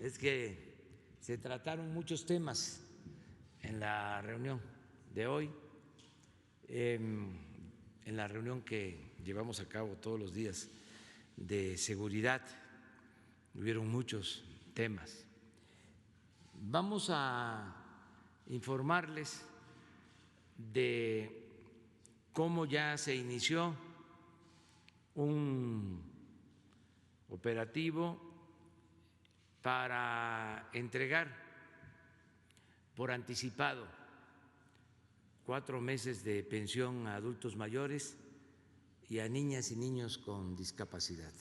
es que se trataron muchos temas en la reunión de hoy, en la reunión que llevamos a cabo todos los días de seguridad. Hubieron muchos temas. Vamos a informarles de cómo ya se inició un operativo para entregar por anticipado 4 meses de pensión a adultos mayores y a niñas y niños con discapacidad.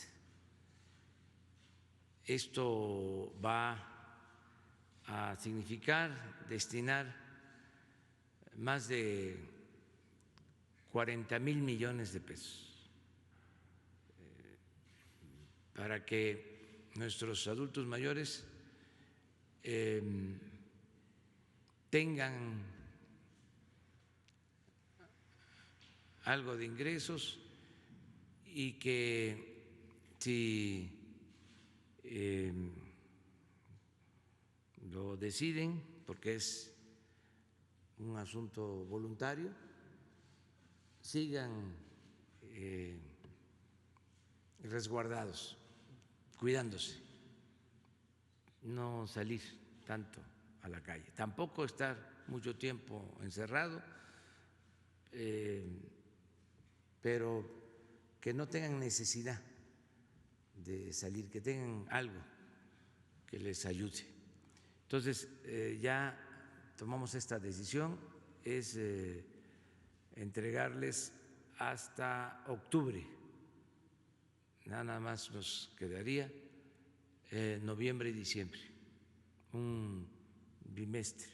Esto va a significar destinar más de 40,000 millones de pesos para que nuestros adultos mayores tengan algo de ingresos y que si lo deciden, porque es un asunto voluntario, sigan resguardados, cuidándose, no salir tanto a la calle, tampoco estar mucho tiempo encerrado, pero que no tengan necesidad de salir, que tengan algo que les ayude. Entonces, ya tomamos esta decisión, es entregarles hasta octubre, nada más nos quedaría noviembre y diciembre, un bimestre.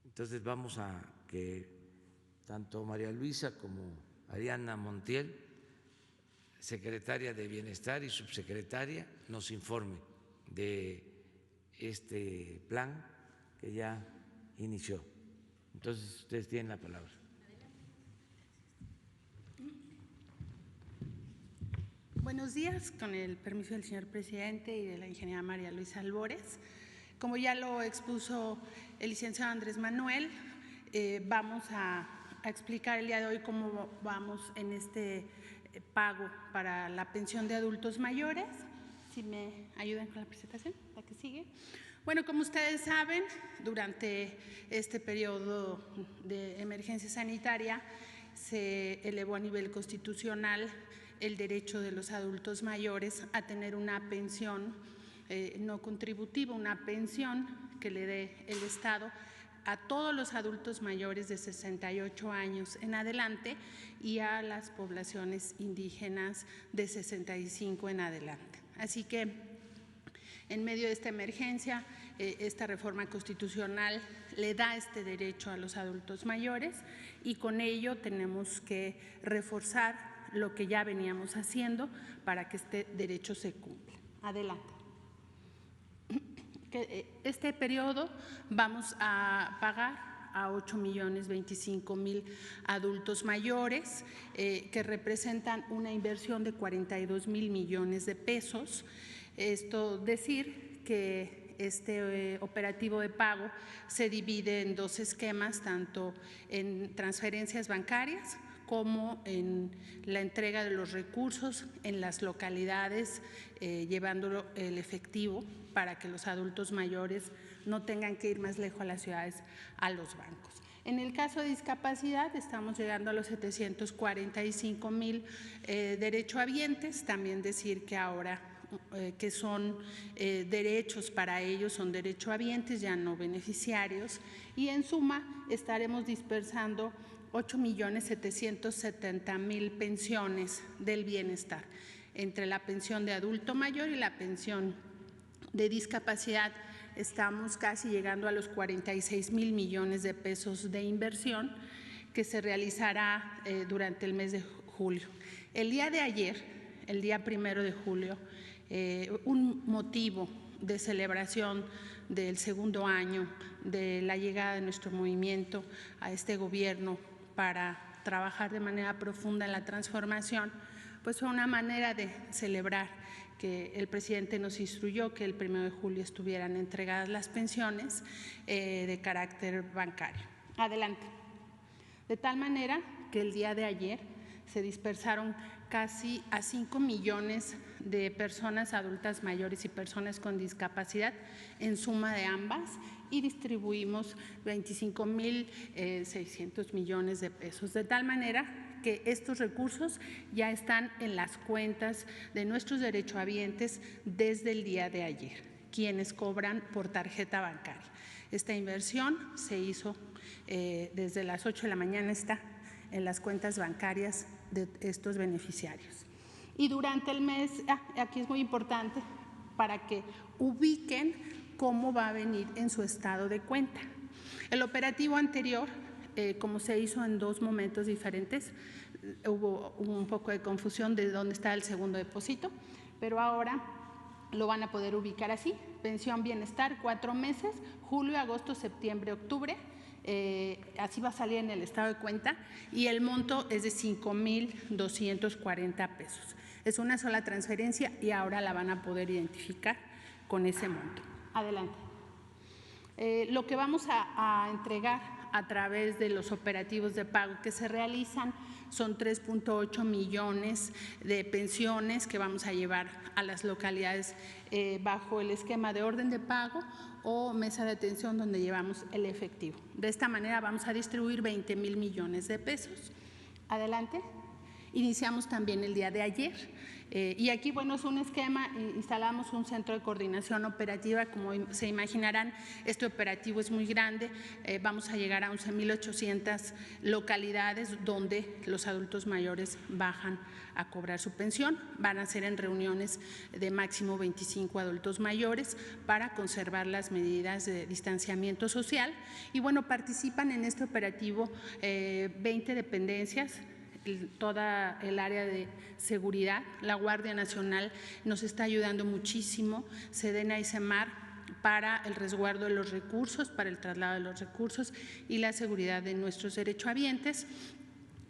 Entonces vamos a que tanto María Luisa como Ariana Montiel, secretaria de Bienestar y subsecretaria, nos informe de este plan que ya inició. Entonces ustedes tienen la palabra. Buenos días, con el permiso del señor presidente y de la ingeniera María Luisa Albores. Como ya lo expuso el licenciado Andrés Manuel, vamos a explicar el día de hoy cómo vamos en este pago para la pensión de adultos mayores. Si me ayudan con la presentación, la que sigue. Bueno, como ustedes saben, durante este periodo de emergencia sanitaria se elevó a nivel constitucional el derecho de los adultos mayores a tener una pensión no contributiva, una pensión que le dé el Estado a todos los adultos mayores de 68 años en adelante y a las poblaciones indígenas de 65 en adelante. Así que en medio de esta emergencia, esta reforma constitucional le da este derecho a los adultos mayores y con ello tenemos que reforzar lo que ya veníamos haciendo para que este derecho se cumpla. Adelante. Este periodo vamos a pagar a 8,025,000 adultos mayores, que representan una inversión de 42,000 millones de pesos. Esto decir que este operativo de pago se divide en 2 esquemas, tanto en transferencias bancarias como en la entrega de los recursos en las localidades, llevándolo el efectivo para que los adultos mayores no tengan que ir más lejos a las ciudades, a los bancos. En el caso de discapacidad estamos llegando a los 745,000 derechohabientes, también decir que ahora que son derechos para ellos, son derechohabientes, ya no beneficiarios, y en suma estaremos dispersando 8,770,000 pensiones del bienestar, entre la pensión de adulto mayor y la pensión de discapacidad. Estamos casi llegando a los 46,000 millones de pesos de inversión que se realizará durante el mes de julio. El día de ayer, el día 1 de julio, un motivo de celebración del segundo año de la llegada de nuestro movimiento a este gobierno para trabajar de manera profunda en la transformación, pues fue una manera de celebrar que el presidente nos instruyó que el 1 de julio estuvieran entregadas las pensiones de carácter bancario. Adelante. De tal manera que el día de ayer se dispersaron casi a 5 millones de personas adultas mayores y personas con discapacidad, en suma de ambas, y distribuimos 25.600 millones de pesos, de tal manera que estos recursos ya están en las cuentas de nuestros derechohabientes desde el día de ayer, quienes cobran por tarjeta bancaria. Esta inversión se hizo desde las 8 de la mañana, está en las cuentas bancarias de estos beneficiarios. Y durante el mes, aquí es muy importante para que ubiquen cómo va a venir en su estado de cuenta. El operativo anterior, como se hizo en 2 momentos diferentes, hubo un poco de confusión de dónde está el segundo depósito, pero ahora lo van a poder ubicar así: pensión bienestar 4 meses, julio, agosto, septiembre, octubre. Así va a salir en el estado de cuenta y el monto es de 5.240 pesos. Es una sola transferencia y ahora la van a poder identificar con ese monto. Adelante. Lo que vamos a entregar a través de los operativos de pago que se realizan son 3.8 millones de pensiones que vamos a llevar a las localidades bajo el esquema de orden de pago o mesa de atención, donde llevamos el efectivo. De esta manera vamos a distribuir 20.000 millones de pesos. Adelante. Iniciamos también el día de ayer y aquí, bueno, es un esquema. Instalamos un centro de coordinación operativa. Como se imaginarán, este operativo es muy grande. Vamos a llegar a 11.800 localidades donde los adultos mayores bajan a cobrar su pensión. Van a ser en reuniones de máximo 25 adultos mayores para conservar las medidas de distanciamiento social. Y bueno, participan en este operativo 20 dependencias, toda el área de seguridad. La Guardia Nacional nos está ayudando muchísimo, Sedena y Semar, para el resguardo de los recursos, para el traslado de los recursos y la seguridad de nuestros derechohabientes.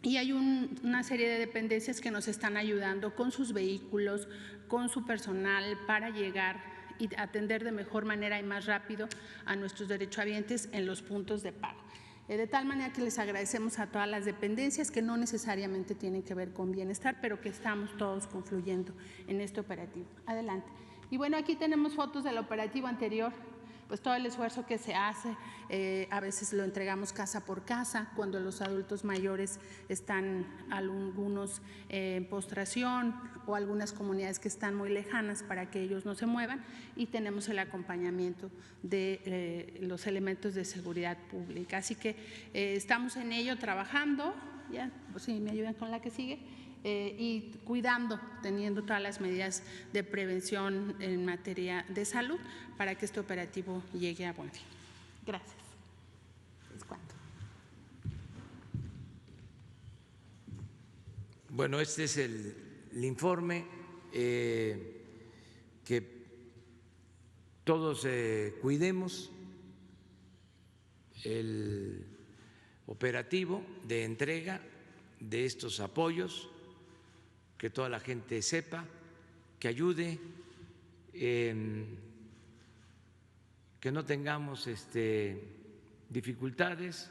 Y hay una serie de dependencias que nos están ayudando con sus vehículos, con su personal, para llegar y atender de mejor manera y más rápido a nuestros derechohabientes en los puntos de pago. De tal manera que les agradecemos a todas las dependencias que no necesariamente tienen que ver con bienestar, pero que estamos todos confluyendo en este operativo. Adelante. Y bueno, aquí tenemos fotos del operativo anterior, pues todo el esfuerzo que se hace. A veces lo entregamos casa por casa cuando los adultos mayores están algunos en postración o algunas comunidades que están muy lejanas, para que ellos no se muevan, y tenemos el acompañamiento de los elementos de seguridad pública. Así que estamos en ello trabajando. Ya, pues sí, me ayudan con la que sigue. Y cuidando, teniendo todas las medidas de prevención en materia de salud para que este operativo llegue a buen fin. Gracias. ¿Es cuánto? Bueno, este es el informe, que todos cuidemos el operativo de entrega de estos apoyos, que toda la gente sepa, que ayude, que no tengamos dificultades,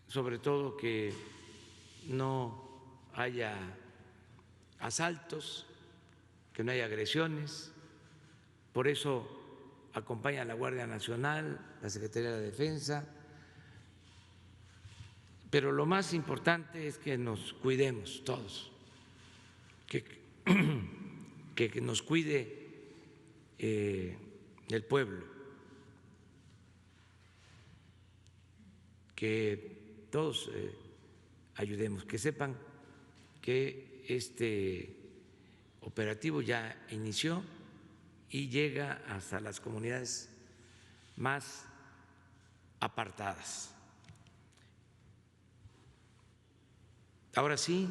sobre todo que no haya asaltos, que no haya agresiones. Por eso acompaña a la Guardia Nacional, la Secretaría de la Defensa. Pero lo más importante es que nos cuidemos todos, que nos cuide el pueblo, que todos ayudemos, que sepan que este operativo ya inició y llega hasta las comunidades más apartadas. Ahora sí,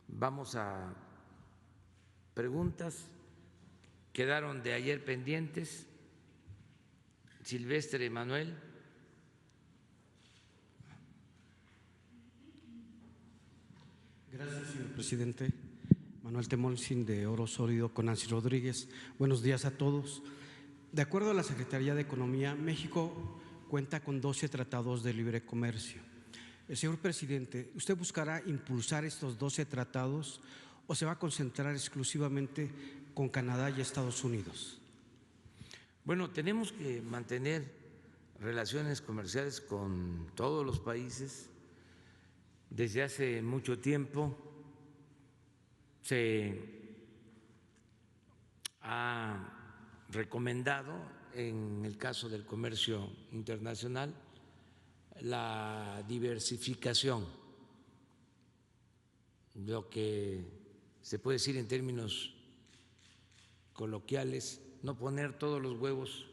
vamos a preguntas. Quedaron de ayer pendientes. Silvestre Manuel. Gracias, señor presidente. Manuel Temolsin, de Oro Sólido, con Nancy Rodríguez. Buenos días a todos. De acuerdo a la Secretaría de Economía, México cuenta con 12 tratados de libre comercio. Señor presidente, ¿usted buscará impulsar estos 12 tratados o se va a concentrar exclusivamente con Canadá y Estados Unidos? Bueno, tenemos que mantener relaciones comerciales con todos los países. Desde hace mucho tiempo se ha recomendado, en el caso del comercio internacional, la diversificación, lo que se puede decir en términos coloquiales, no poner todos los huevos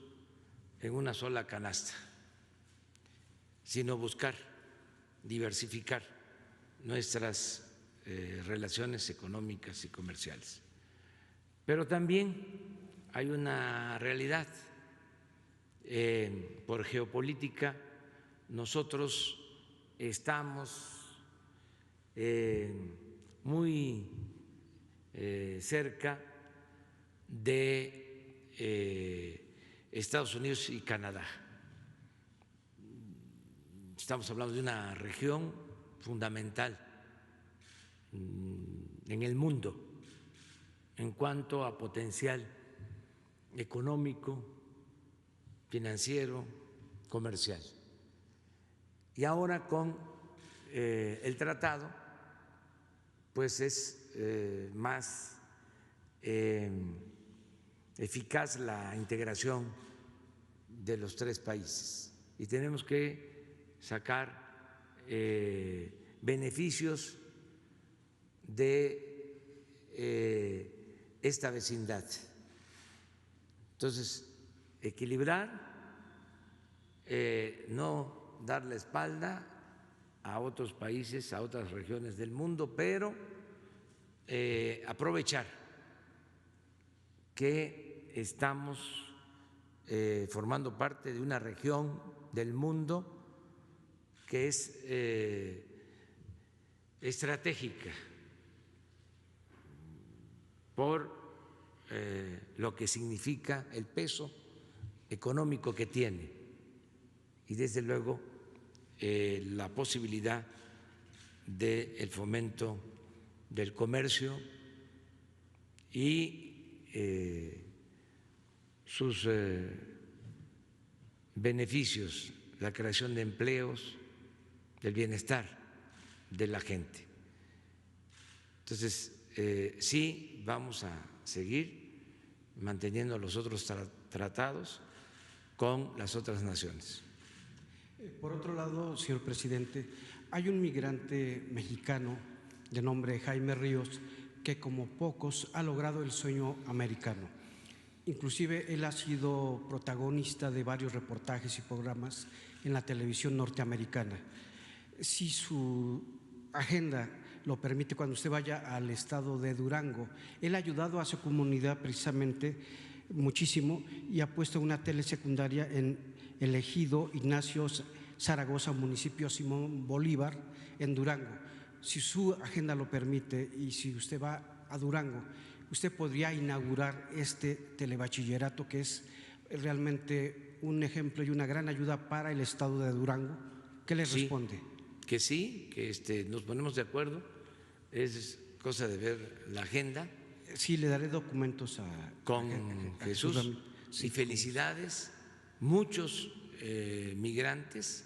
en una sola canasta, sino buscar diversificar nuestras relaciones económicas y comerciales. Pero también hay una realidad. Por geopolítica, nosotros estamos muy cerca de Estados Unidos y Canadá. Estamos hablando de una región fundamental en el mundo en cuanto a potencial económico, financiero, comercial. Y ahora con el tratado, pues es más eficaz la integración de los tres países y tenemos que sacar beneficios de esta vecindad. Entonces, equilibrar, no dar la espalda a otros países, a otras regiones del mundo, pero aprovechar que estamos formando parte de una región del mundo que es estratégica por lo que significa el peso económico que tiene y desde luego la posibilidad del fomento del comercio y sus beneficios, la creación de empleos, del bienestar de la gente. Entonces, sí vamos a seguir manteniendo los otros tratados con las otras naciones. Por otro lado, señor presidente, hay un migrante mexicano de nombre Jaime Ríos que, como pocos, ha logrado el sueño americano. Inclusive él ha sido protagonista de varios reportajes y programas en la televisión norteamericana. Si su agenda lo permite, cuando usted vaya al estado de Durango, él ha ayudado a su comunidad precisamente muchísimo y ha puesto una telesecundaria en el ejido Ignacio Zaragoza, municipio Simón Bolívar, en Durango. Si su agenda lo permite y si usted va a Durango, usted podría inaugurar este telebachillerato que es realmente un ejemplo y una gran ayuda para el estado de Durango. ¿Qué le responde? Que sí, que nos ponemos de acuerdo, es cosa de ver la agenda. Sí, le daré documentos con Jesús sí, y felicidades. Muchos migrantes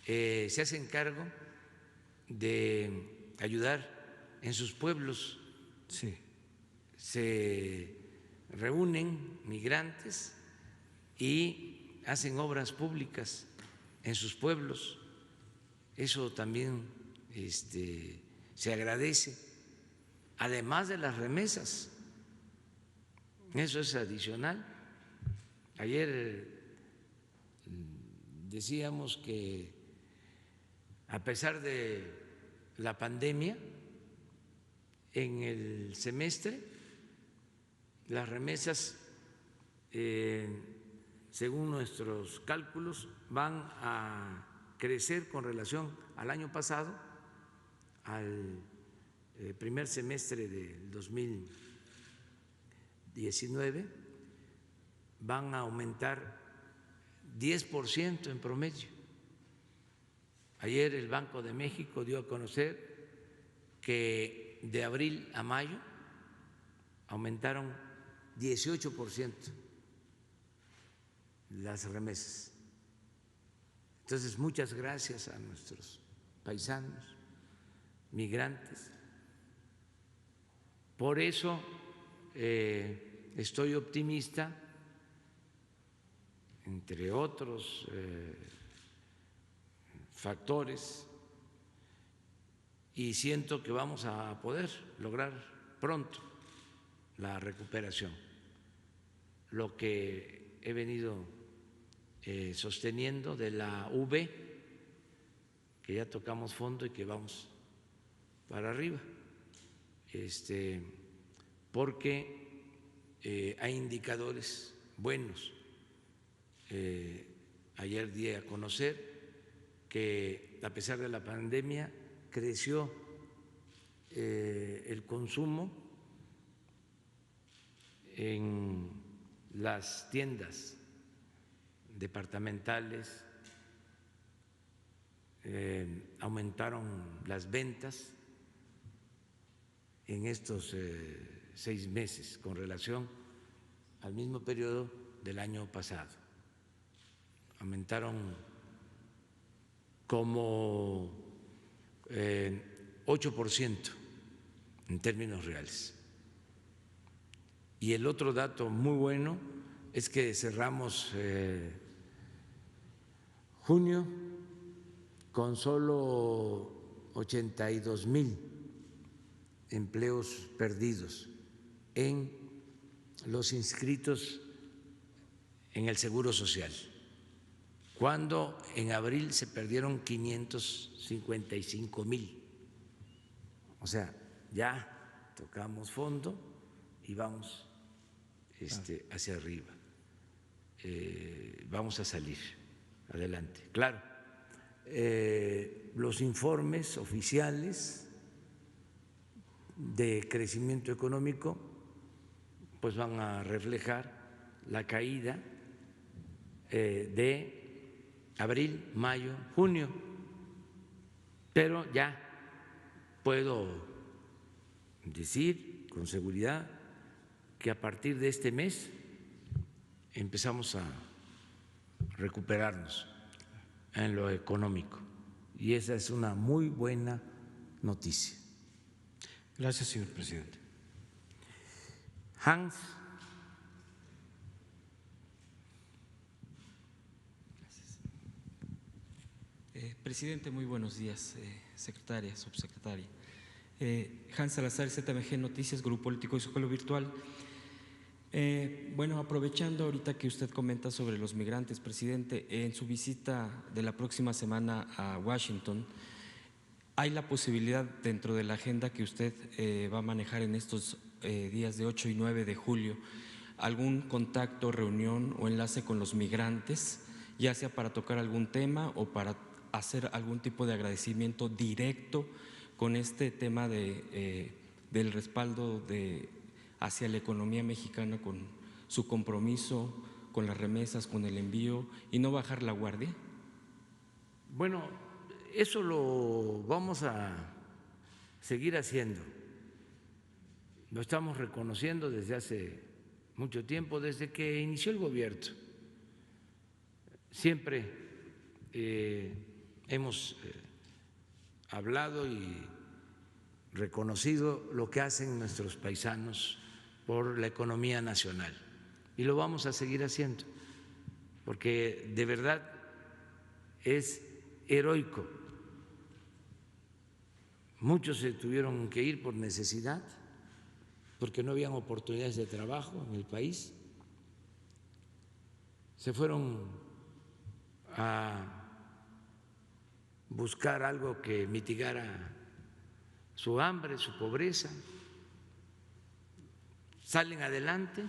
se hacen cargo de ayudar en sus pueblos. Sí. Se reúnen migrantes y hacen obras públicas en sus pueblos. Eso también se agradece, además de las remesas. Eso es adicional. Ayer decíamos que a pesar de la pandemia, en el semestre las remesas, según nuestros cálculos, van a crecer con relación al año pasado, al primer semestre del 2019 van a aumentar 10% en promedio. Ayer el Banco de México dio a conocer que de abril a mayo aumentaron 18% las remesas. Entonces, muchas gracias a nuestros paisanos, migrantes. Por eso estoy optimista, entre otros factores, y siento que vamos a poder lograr pronto la recuperación. Lo que he venido sosteniendo de la V, que ya tocamos fondo y que vamos para arriba, porque hay indicadores buenos. Ayer di a conocer que a pesar de la pandemia creció el consumo en las tiendas departamentales, aumentaron las ventas en estos 6 meses con relación al mismo periodo del año pasado. Aumentaron como 8% en términos reales. Y el otro dato muy bueno es que cerramos junio con solo 82,000 empleos perdidos en los inscritos en el Seguro Social, cuando en abril se perdieron 555,000. O sea, ya tocamos fondo y vamos hacia arriba. Vamos a salir adelante. Claro, los informes oficiales de crecimiento económico pues van a reflejar la caída de abril, mayo, junio, pero ya puedo decir con seguridad que a partir de este mes empezamos a recuperarnos en lo económico y esa es una muy buena noticia. Gracias, señor presidente. Hans. Presidente, muy buenos días, secretaria, subsecretaria. Hans Salazar, ZMG Noticias, Grupo Político y Zócalo Virtual. Bueno, aprovechando ahorita que usted comenta sobre los migrantes, presidente, en su visita de la próxima semana a Washington, ¿hay la posibilidad dentro de la agenda que usted va a manejar en estos días de 8 y 9 de julio, algún contacto, reunión o enlace con los migrantes, ya sea para tocar algún tema o para hacer algún tipo de agradecimiento directo con este tema del respaldo hacia la economía mexicana, con su compromiso, con las remesas, con el envío y no bajar la guardia? Bueno, eso lo vamos a seguir haciendo. Lo estamos reconociendo desde hace mucho tiempo, desde que inició el gobierno. Siempre hemos hablado y reconocido lo que hacen nuestros paisanos por la economía nacional y lo vamos a seguir haciendo porque de verdad es heroico. Muchos se tuvieron que ir por necesidad porque no habían oportunidades de trabajo en el país, se fueron a buscar algo que mitigara su hambre, su pobreza, salen adelante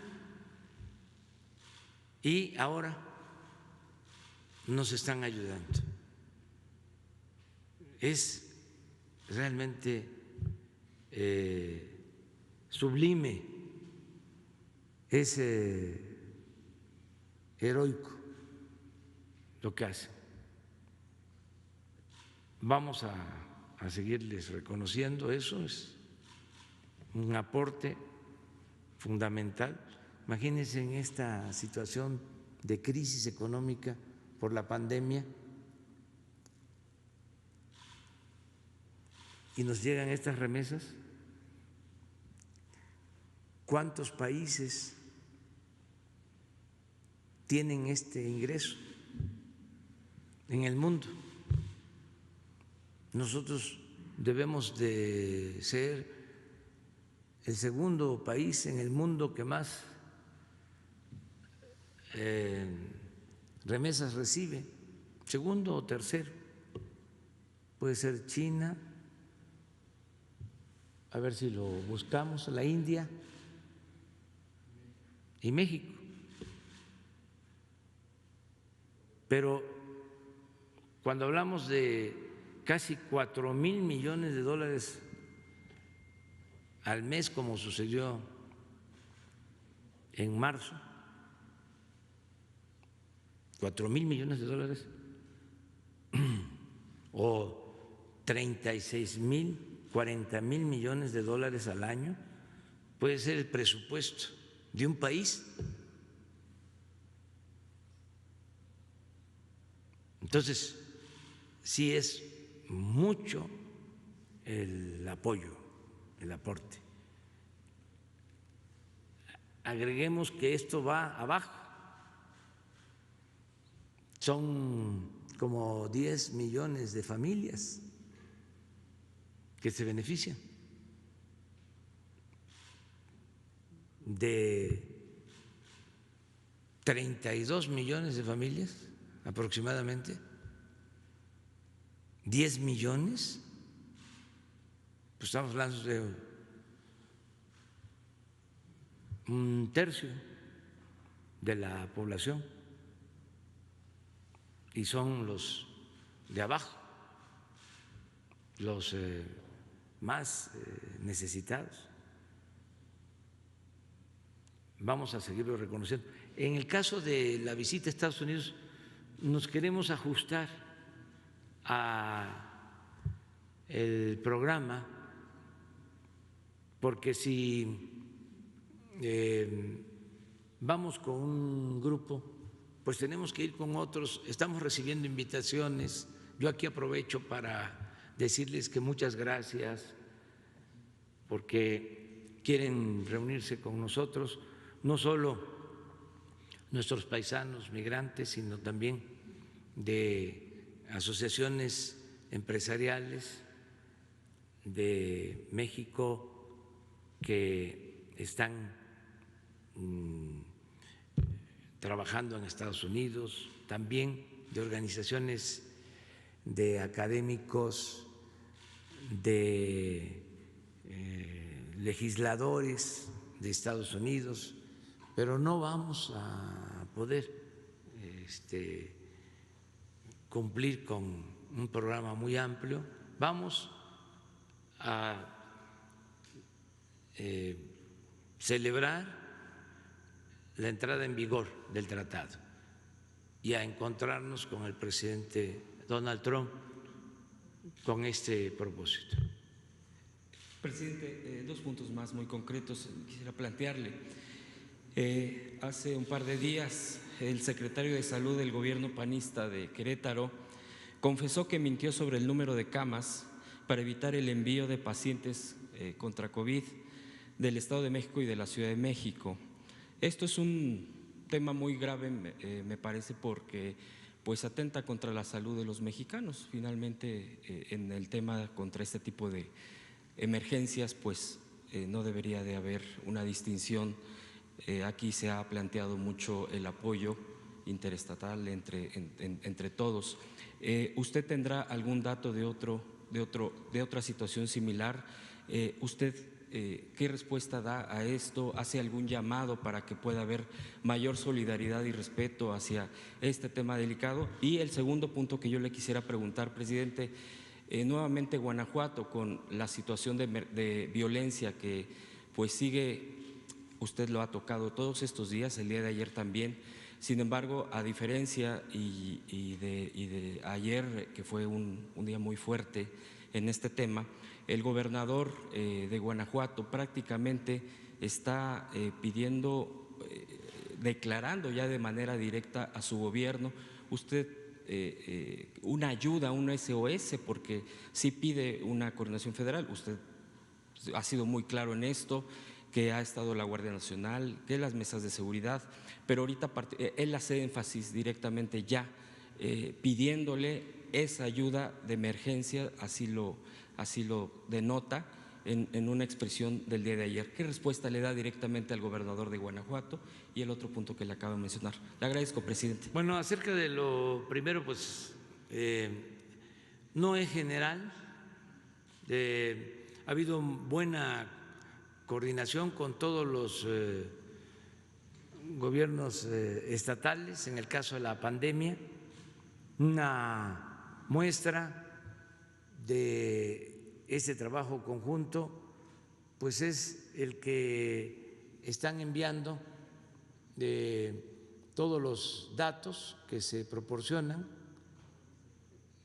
y ahora nos están ayudando. Es realmente sublime, es heroico lo que hacen. Vamos a seguirles reconociendo, eso es un aporte fundamental. Imagínense en esta situación de crisis económica por la pandemia y nos llegan estas remesas. ¿Cuántos países tienen este ingreso en el mundo? Nosotros debemos de ser el segundo país en el mundo que más remesas recibe, segundo o tercero. Puede ser China, a ver si lo buscamos, la India y México. Pero cuando hablamos de casi 4,000 millones de dólares al mes, como sucedió en marzo, 4,000 millones de dólares o 36,000, 40,000 millones de dólares al año, puede ser el presupuesto de un país. Entonces, sí es mucho el apoyo, el aporte. Agreguemos que esto va abajo. Son como 10 millones de familias que se benefician de 32 millones de familias aproximadamente, 10 millones, pues estamos hablando de un tercio de la población y son los de abajo, los más necesitados. Vamos a seguirlo reconociendo. En el caso de la visita a Estados Unidos, nos queremos ajustar a el programa, porque si vamos con un grupo, pues tenemos que ir con otros. Estamos recibiendo invitaciones. Yo aquí aprovecho para decirles que muchas gracias porque quieren reunirse con nosotros, no solo nuestros paisanos migrantes, sino también de asociaciones empresariales de México que están trabajando en Estados Unidos, también de organizaciones de académicos, de legisladores de Estados Unidos, pero no vamos a poder cumplir con un programa muy amplio. Vamos a celebrar la entrada en vigor del tratado y a encontrarnos con el presidente Donald Trump con este propósito. Presidente, 2 puntos más muy concretos quisiera plantearle. Hace un par de días el secretario de Salud del gobierno panista de Querétaro confesó que mintió sobre el número de camas para evitar el envío de pacientes contra COVID del Estado de México y de la Ciudad de México. Esto es un tema muy grave, me parece, porque pues atenta contra la salud de los mexicanos. Finalmente, en el tema contra este tipo de emergencias, pues no debería de haber una distinción. Aquí se ha planteado mucho el apoyo interestatal entre todos. ¿Usted tendrá algún dato de otra situación similar? ¿Usted qué respuesta da a esto? ¿Hace algún llamado para que pueda haber mayor solidaridad y respeto hacia este tema delicado? Y el segundo punto que yo le quisiera preguntar, presidente, Nuevamente Guanajuato, con la situación de violencia que pues sigue, usted lo ha tocado todos estos días, el día de ayer también. Sin embargo, a diferencia de ayer, que fue un día muy fuerte en este tema, el gobernador de Guanajuato prácticamente está declarando ya de manera directa a su gobierno, usted una ayuda, un SOS, porque sí pide una coordinación federal. Usted ha sido muy claro en esto, que ha estado la Guardia Nacional, que las mesas de seguridad, pero ahorita él hace énfasis directamente ya pidiéndole esa ayuda de emergencia, así lo denota en una expresión del día de ayer. ¿Qué respuesta le da directamente al gobernador de Guanajuato? Y el otro punto que le acabo de mencionar. Le agradezco, presidente. Bueno, acerca de lo primero, pues no es general. Ha habido buena coordinación con todos los gobiernos estatales en el caso de la pandemia. Una muestra de ese trabajo conjunto pues es el que están enviando de todos los datos que se proporcionan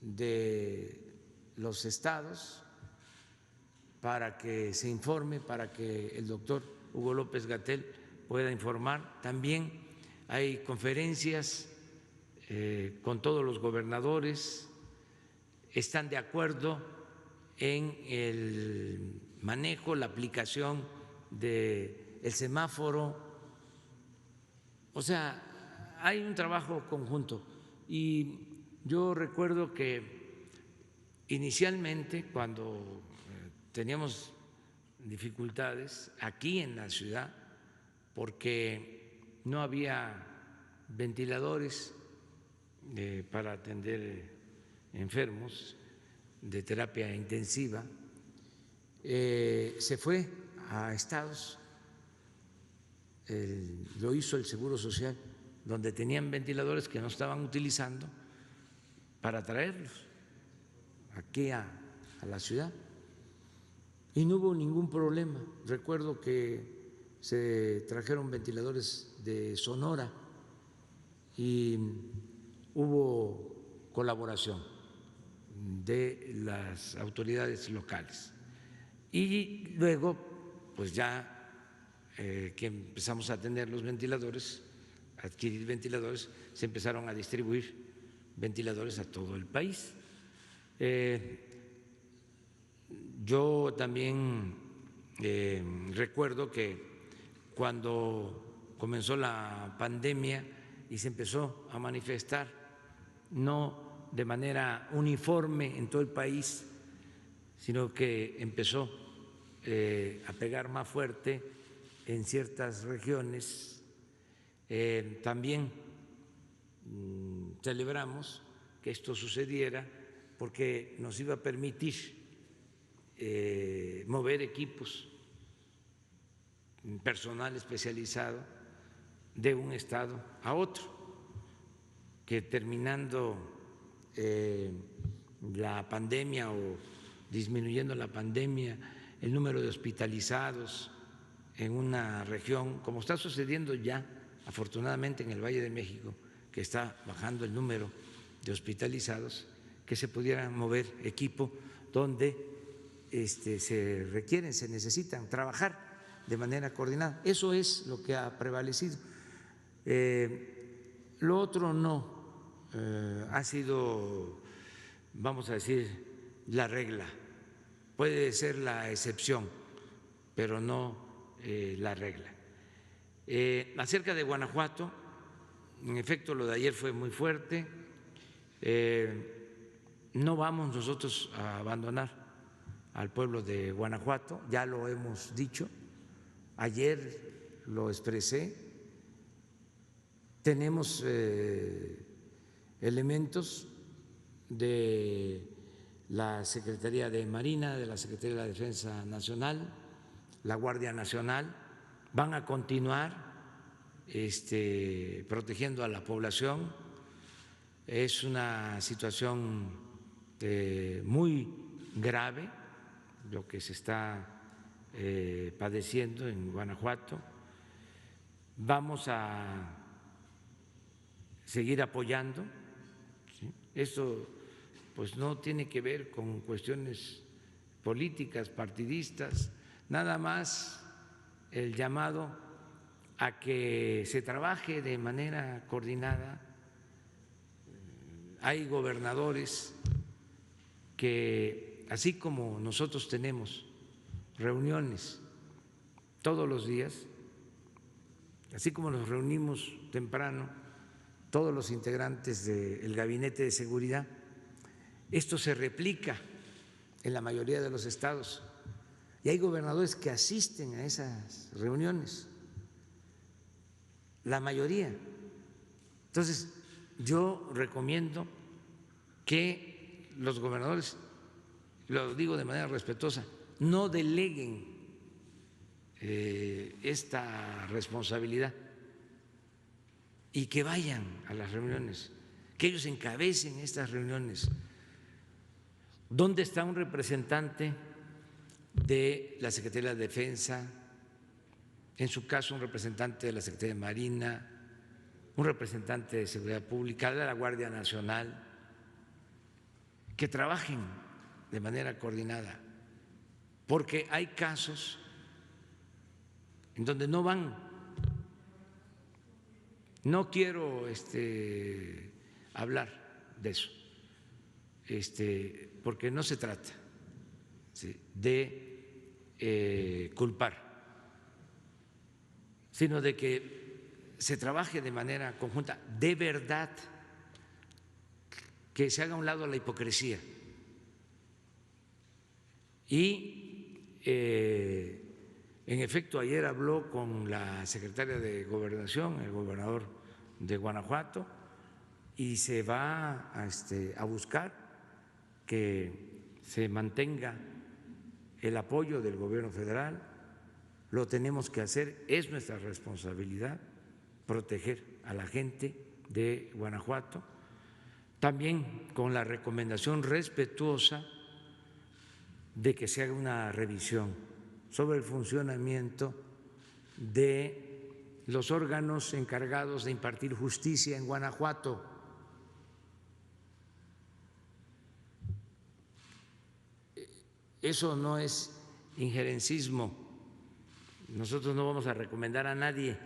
de los estados para que se informe, para que el doctor Hugo López-Gatell pueda informar. También hay conferencias con todos los gobernadores, están de acuerdo en el manejo, la aplicación del semáforo. O sea, hay un trabajo conjunto y yo recuerdo que inicialmente cuando teníamos dificultades aquí en la ciudad porque no había ventiladores para atender enfermos de terapia intensiva, se fue a estados, lo hizo el Seguro Social, donde tenían ventiladores que no estaban utilizando para traerlos aquí a la ciudad y no hubo ningún problema. Recuerdo que se trajeron ventiladores de Sonora y hubo colaboración de las autoridades locales. Y luego, pues ya que empezamos a tener los ventiladores, a adquirir ventiladores, se empezaron a distribuir ventiladores a todo el país. Yo también recuerdo que cuando comenzó la pandemia y se empezó a manifestar, no de manera uniforme en todo el país, sino que empezó a pegar más fuerte en ciertas regiones. También celebramos que esto sucediera porque nos iba a permitir mover equipos, personal especializado de un estado a otro, que terminando la pandemia o disminuyendo la pandemia, el número de hospitalizados en una región, como está sucediendo ya afortunadamente en el Valle de México, que está bajando el número de hospitalizados, que se pudieran mover equipo donde se requieren, se necesitan, trabajar de manera coordinada. Eso es lo que ha prevalecido. Lo otro no ha sido, vamos a decir, la regla. Puede ser la excepción, pero no la regla. Acerca de Guanajuato, en efecto, lo de ayer fue muy fuerte. No vamos nosotros a abandonar al pueblo de Guanajuato, ya lo hemos dicho, ayer lo expresé. Tenemos elementos de la Secretaría de Marina, de la Secretaría de la Defensa Nacional, la Guardia Nacional, van a continuar protegiendo a la población. Es una situación muy grave lo que se está padeciendo en Guanajuato. Vamos a seguir apoyando, ¿sí? Esto pues no tiene que ver con cuestiones políticas, partidistas, nada más el llamado a que se trabaje de manera coordinada. Hay gobernadores que, así como nosotros tenemos reuniones todos los días, así como nos reunimos temprano todos los integrantes del Gabinete de Seguridad, esto se replica en la mayoría de los estados y hay gobernadores que asisten a esas reuniones, la mayoría. Entonces, yo recomiendo que los gobernadores, lo digo de manera respetuosa, no deleguen esta responsabilidad y que vayan a las reuniones, que ellos encabecen estas reuniones. ¿Dónde está un representante de la Secretaría de Defensa? En su caso, un representante de la Secretaría de Marina, un representante de Seguridad Pública, de la Guardia Nacional, que trabajen de manera coordinada, porque hay casos en donde no van. No quiero hablar de eso, porque no se trata, ¿sí?, de culpar, sino de que se trabaje de manera conjunta, de verdad, que se haga a un lado la hipocresía. Y en efecto, ayer habló con la secretaria de Gobernación, el gobernador de Guanajuato, y se va a buscar que se mantenga el apoyo del gobierno federal. Lo tenemos que hacer, es nuestra responsabilidad proteger a la gente de Guanajuato, también con la recomendación respetuosa de que se haga una revisión sobre el funcionamiento de los órganos encargados de impartir justicia en Guanajuato. Eso no es injerencismo. Nosotros no vamos a recomendar a nadie.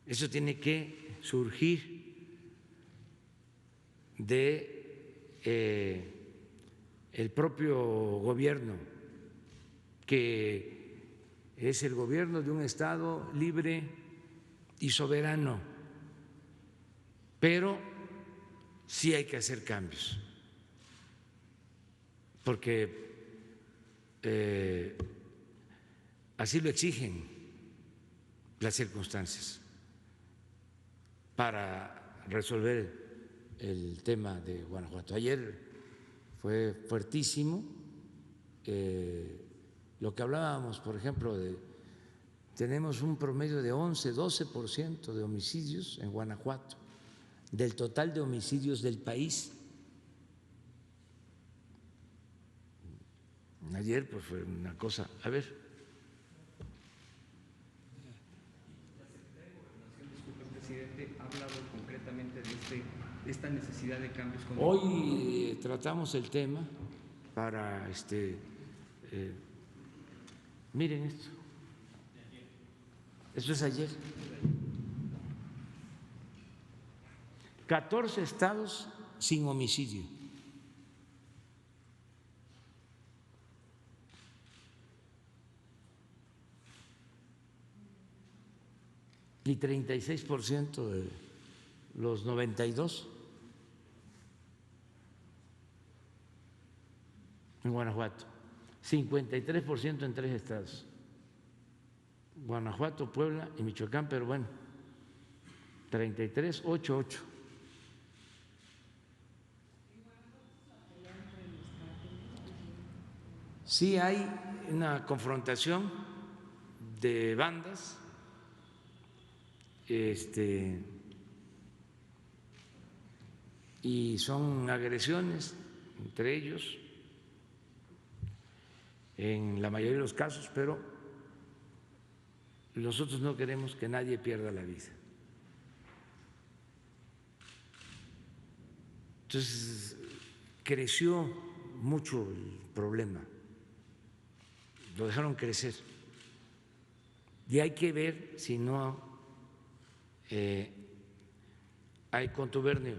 Eso tiene que surgir de el propio gobierno, que es el gobierno de un Estado libre y soberano, pero sí hay que hacer cambios, porque así lo exigen las circunstancias para resolver el tema de Guanajuato. Ayer fue fuertísimo lo que hablábamos, por ejemplo, tenemos un promedio de 11-12% de homicidios en Guanajuato, del total de homicidios del país. Ayer pues fue una cosa, a ver. La Secretaría de Gobernación, disculpe, presidente, ha hablado concretamente de esta necesidad de cambios. Hoy tratamos el tema para miren esto. Eso es ayer. 14 estados sin homicidio. Y 36% de los 92 en Guanajuato, 53% en 3 estados, Guanajuato, Puebla y Michoacán, pero bueno, 33, 8, 8. Sí hay una confrontación de bandas, y son agresiones entre ellos en la mayoría de los casos, pero nosotros no queremos que nadie pierda la vida. Entonces, creció mucho el problema, lo dejaron crecer y hay que ver si no hay contubernio,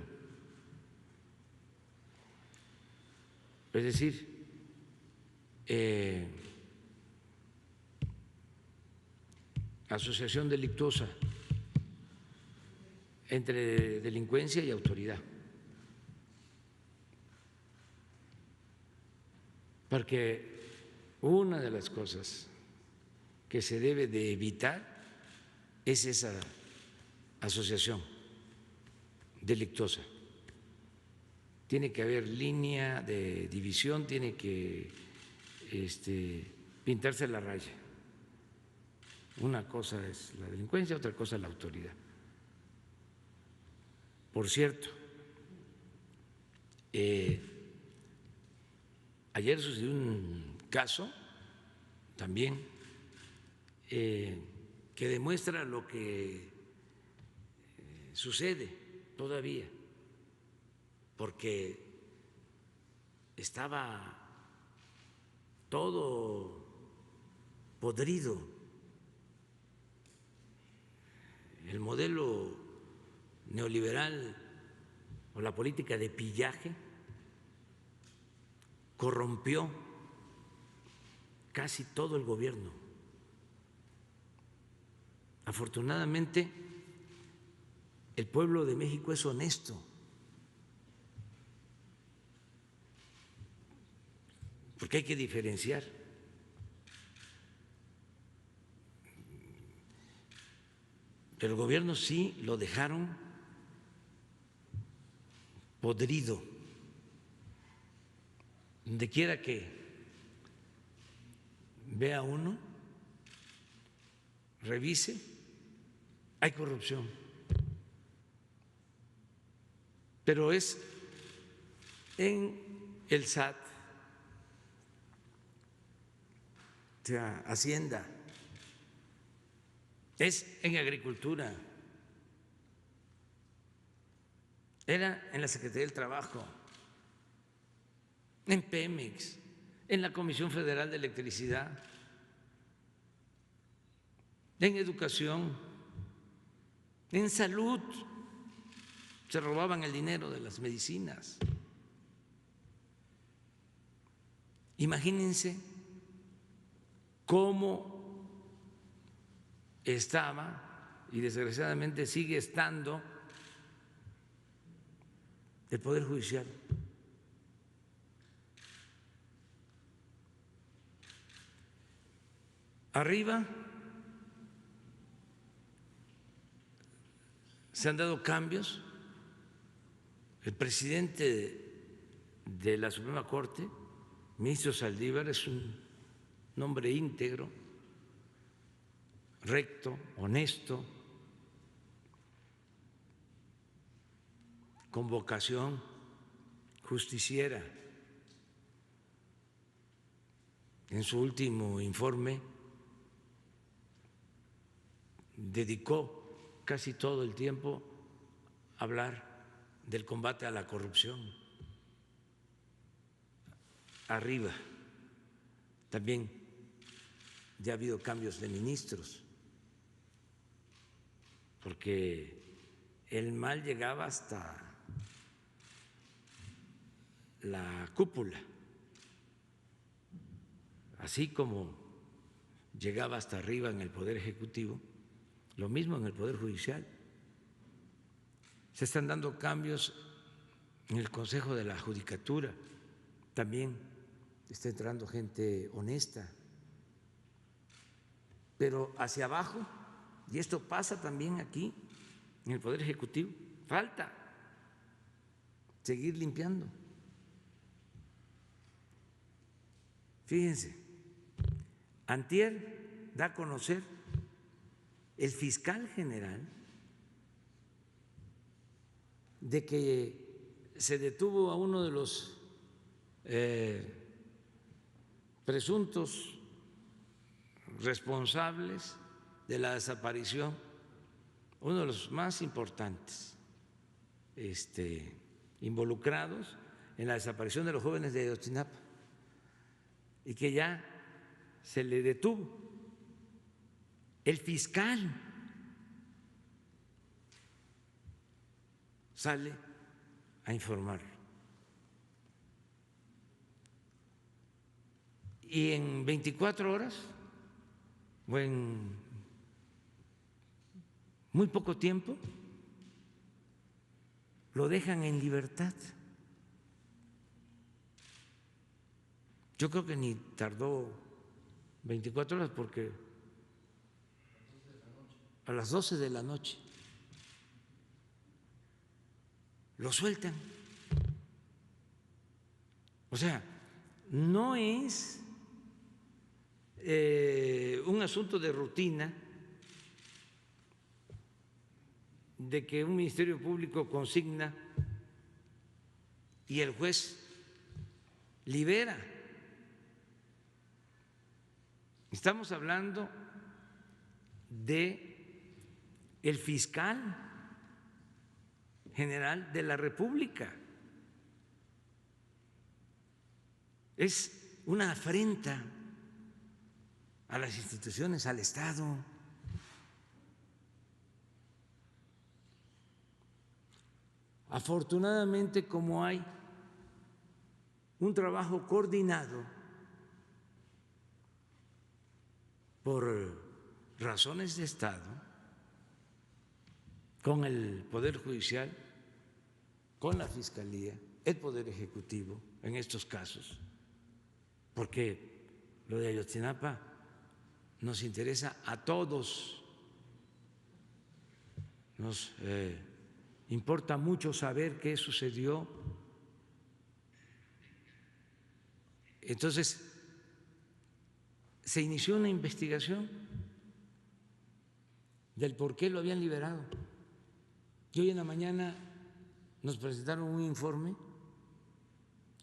es decir, asociación delictuosa entre delincuencia y autoridad. Porque una de las cosas que se debe de evitar es esa asociación delictuosa. Tiene que haber línea de división, tiene que pintarse la raya. Una cosa es la delincuencia, otra cosa es la autoridad. Por cierto, ayer sucedió un caso también que demuestra lo que sucede todavía, porque estaba todo podrido. El modelo neoliberal o la política de pillaje corrompió casi todo el gobierno. Afortunadamente, el pueblo de México es honesto, porque hay que diferenciar. Pero el gobierno sí lo dejaron podrido. Donde quiera que vea uno, revise, hay corrupción. Pero es en el SAT, o sea, Hacienda, es en Agricultura, era en la Secretaría del Trabajo, en Pemex, en la Comisión Federal de Electricidad, en Educación, en Salud. Se robaban el dinero de las medicinas. Imagínense cómo estaba, y desgraciadamente sigue estando, el Poder Judicial. Arriba se han dado cambios. El presidente de la Suprema Corte, ministro Saldívar, es un hombre íntegro, recto, honesto, con vocación justiciera. En su último informe dedicó casi todo el tiempo a hablar del combate a la corrupción. Arriba también ya ha habido cambios de ministros, porque el mal llegaba hasta la cúpula, así como llegaba hasta arriba en el Poder Ejecutivo, lo mismo en el Poder Judicial. Se están dando cambios en el Consejo de la Judicatura, también está entrando gente honesta, pero hacia abajo, y esto pasa también aquí en el Poder Ejecutivo, falta seguir limpiando. Fíjense, antier da a conocer el fiscal general de que se detuvo a uno de los presuntos responsables de la desaparición, uno de los más importantes involucrados en la desaparición de los jóvenes de Ayotzinapa, y que ya se le detuvo. El fiscal sale a informarlo. Y en 24 horas, o en muy poco tiempo, lo dejan en libertad. Yo creo que ni tardó 24 horas porque a las 12 de la noche lo sueltan. O sea, no es un asunto de rutina de que un ministerio público consigna y el juez libera. Estamos hablando de el fiscal general de la República. Es una afrenta a las instituciones, al Estado. Afortunadamente, como hay un trabajo coordinado por razones de Estado con el Poder Judicial, con la Fiscalía, el Poder Ejecutivo en estos casos, porque lo de Ayotzinapa nos interesa a todos, nos importa mucho saber qué sucedió. Entonces, se inició una investigación del por qué lo habían liberado. Y hoy en la mañana nos presentaron un informe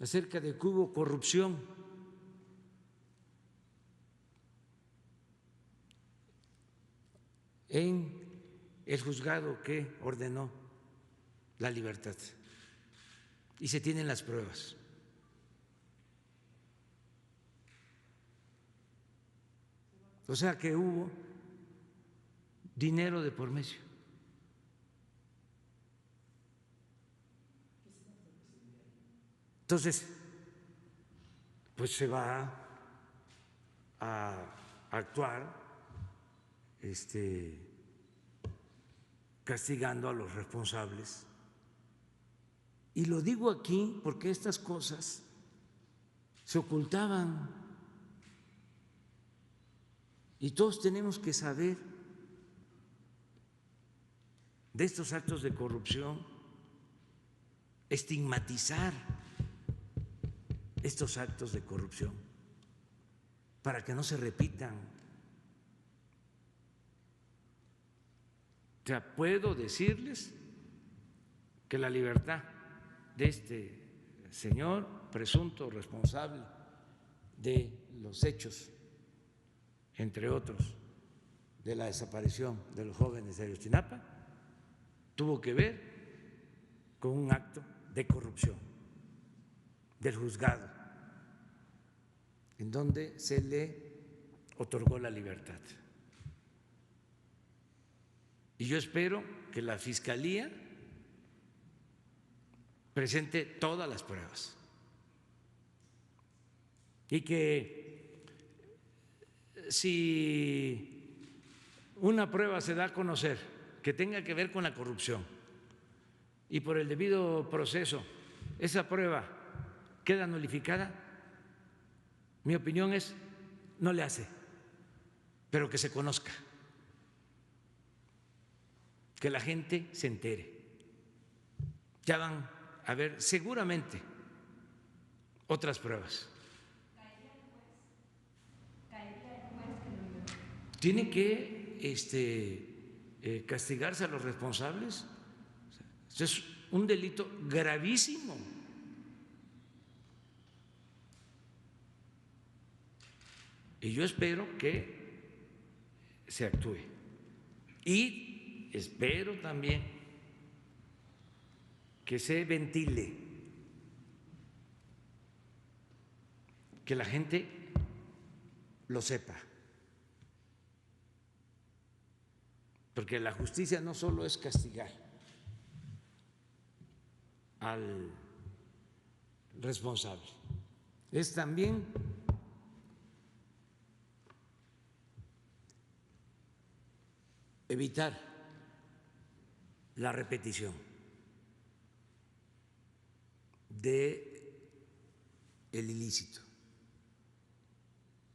acerca de que hubo corrupción en el juzgado que ordenó la libertad. Y se tienen las pruebas. O sea que hubo dinero de por medio. Entonces, pues se va a actuar castigando a los responsables. Y lo digo aquí porque estas cosas se ocultaban. Y todos tenemos que saber de estos actos de corrupción, estigmatizar estos actos de corrupción para que no se repitan. O sea, puedo decirles que la libertad de este señor presunto responsable de los hechos, entre otros, de la desaparición de los jóvenes de Ayotzinapa, tuvo que ver con un acto de corrupción del juzgado, en donde se le otorgó la libertad. Y yo espero que la Fiscalía presente todas las pruebas y que si una prueba se da a conocer que tenga que ver con la corrupción y por el debido proceso esa prueba queda nulificada, mi opinión es no le hace, pero que se conozca, que la gente se entere. Ya van a haber seguramente otras pruebas. Tiene que castigarse a los responsables. Es un delito gravísimo. Y yo espero que se actúe. Y espero también que se ventile, que la gente lo sepa. Porque la justicia no solo es castigar al responsable, es también evitar la repetición de el ilícito.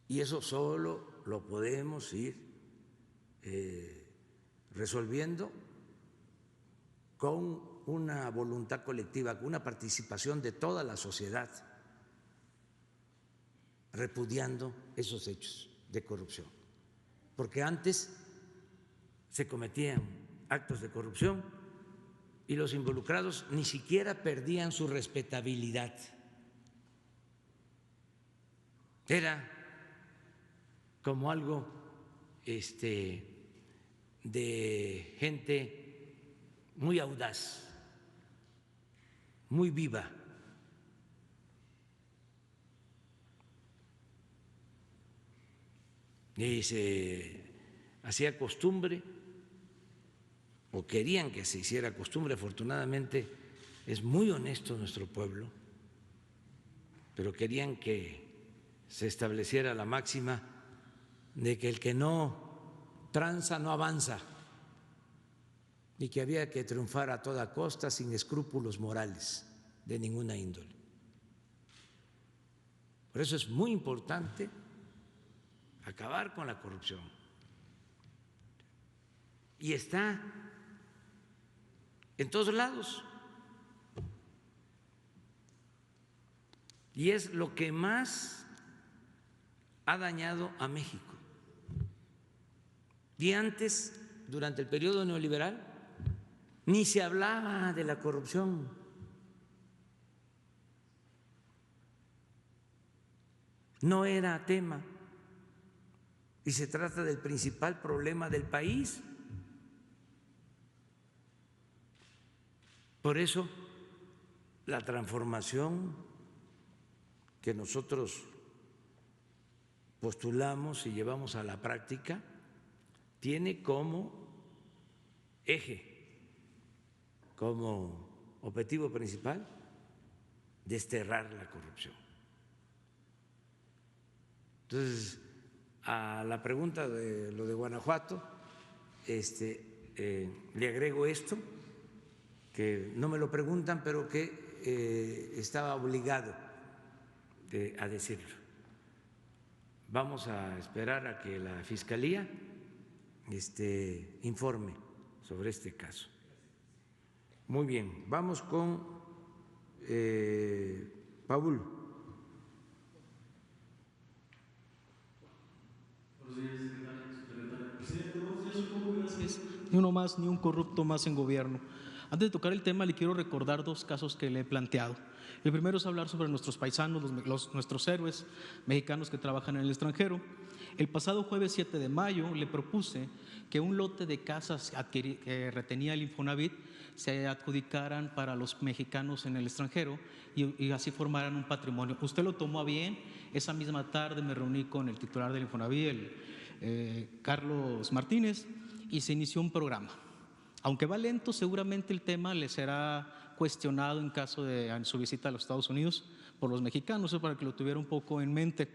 Y eso solo lo podemos ir resolviendo con una voluntad colectiva, con una participación de toda la sociedad, repudiando esos hechos de corrupción. Porque antes se cometían actos de corrupción y los involucrados ni siquiera perdían su respetabilidad. Era como algo de gente muy audaz, muy viva. Y se hacía costumbre, o querían que se hiciera costumbre. Afortunadamente es muy honesto nuestro pueblo, pero querían que se estableciera la máxima de que el que no tranza no avanza y que había que triunfar a toda costa sin escrúpulos morales de ninguna índole. Por eso es muy importante acabar con la corrupción. Y está en todos lados. Y es lo que más ha dañado a México. Y antes, durante el periodo neoliberal, ni se hablaba de la corrupción. No era tema. Y se trata del principal problema del país. Por eso, la transformación que nosotros postulamos y llevamos a la práctica tiene como eje, como objetivo principal, desterrar la corrupción. Entonces, a la pregunta de lo de Guanajuato, le agrego esto, que no me lo preguntan, pero que estaba obligado a decirlo. Vamos a esperar a que la Fiscalía informe sobre este caso. Muy bien, vamos con Paul. Buenos días, secretario. Presidente, buenos días. Supongo que es ni uno más ni un corrupto más en gobierno. Antes de tocar el tema, le quiero recordar dos casos que le he planteado. El primero es hablar sobre nuestros paisanos, nuestros héroes mexicanos que trabajan en el extranjero. El pasado jueves 7 de mayo le propuse que un lote de casas que retenía el Infonavit se adjudicaran para los mexicanos en el extranjero y así formaran un patrimonio. Usted lo tomó a bien. Esa misma tarde me reuní con el titular del Infonavit, Carlos Martínez, y se inició un programa. Aunque va lento, seguramente el tema le será cuestionado en su visita a los Estados Unidos por los mexicanos, para que lo tuviera un poco en mente.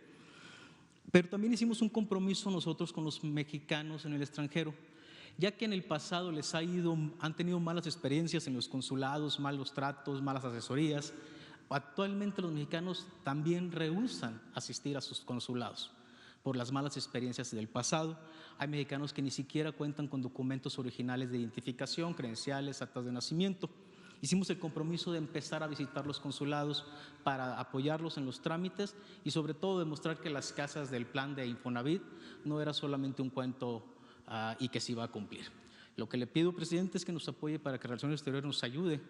Pero también hicimos un compromiso nosotros con los mexicanos en el extranjero, ya que en el pasado han tenido malas experiencias en los consulados, malos tratos, malas asesorías. Actualmente los mexicanos también rehúsan asistir a sus consulados por las malas experiencias del pasado. Hay mexicanos que ni siquiera cuentan con documentos originales de identificación, credenciales, actas de nacimiento. Hicimos el compromiso de empezar a visitar los consulados para apoyarlos en los trámites y sobre todo demostrar que las casas del plan de Infonavit no era solamente un cuento y que se iba a cumplir. Lo que le pido, presidente, es que nos apoye para que Relaciones Exteriores nos ayude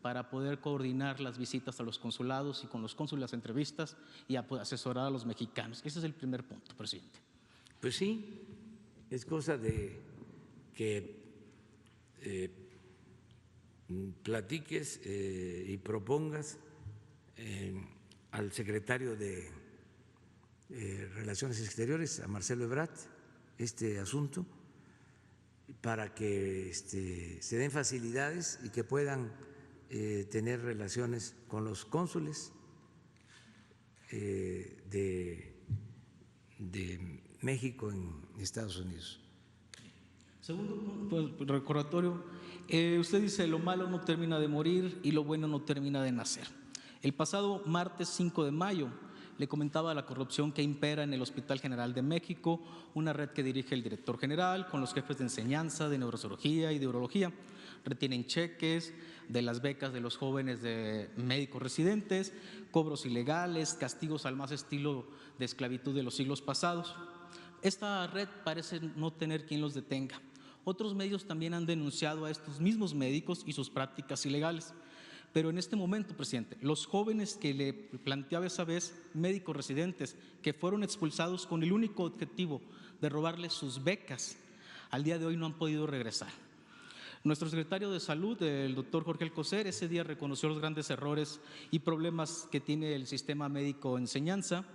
para poder coordinar las visitas a los consulados y con los cónsules las entrevistas y asesorar a los mexicanos. Ese es el primer punto, presidente. Pues sí, es cosa de que platiques y propongas al secretario de Relaciones Exteriores, a Marcelo Ebrard, este asunto, para que se den facilidades y que puedan tener relaciones con los cónsules de México en Estados Unidos. Segundo punto, pues, recordatorio, usted dice lo malo no termina de morir y lo bueno no termina de nacer. El pasado martes 5 de mayo le comentaba la corrupción que impera en el Hospital General de México, una red que dirige el director general con los jefes de enseñanza, de neurocirugía y de urología. Retienen cheques de las becas de los jóvenes de médicos residentes, cobros ilegales, castigos al más estilo de esclavitud de los siglos pasados. Esta red parece no tener quien los detenga. Otros medios también han denunciado a estos mismos médicos y sus prácticas ilegales. Pero en este momento, presidente, los jóvenes que le planteaba esa vez, médicos residentes, que fueron expulsados con el único objetivo de robarles sus becas, al día de hoy no han podido regresar. Nuestro secretario de Salud, el doctor Jorge Alcocer, ese día reconoció los grandes errores y problemas que tiene el sistema médico de enseñanza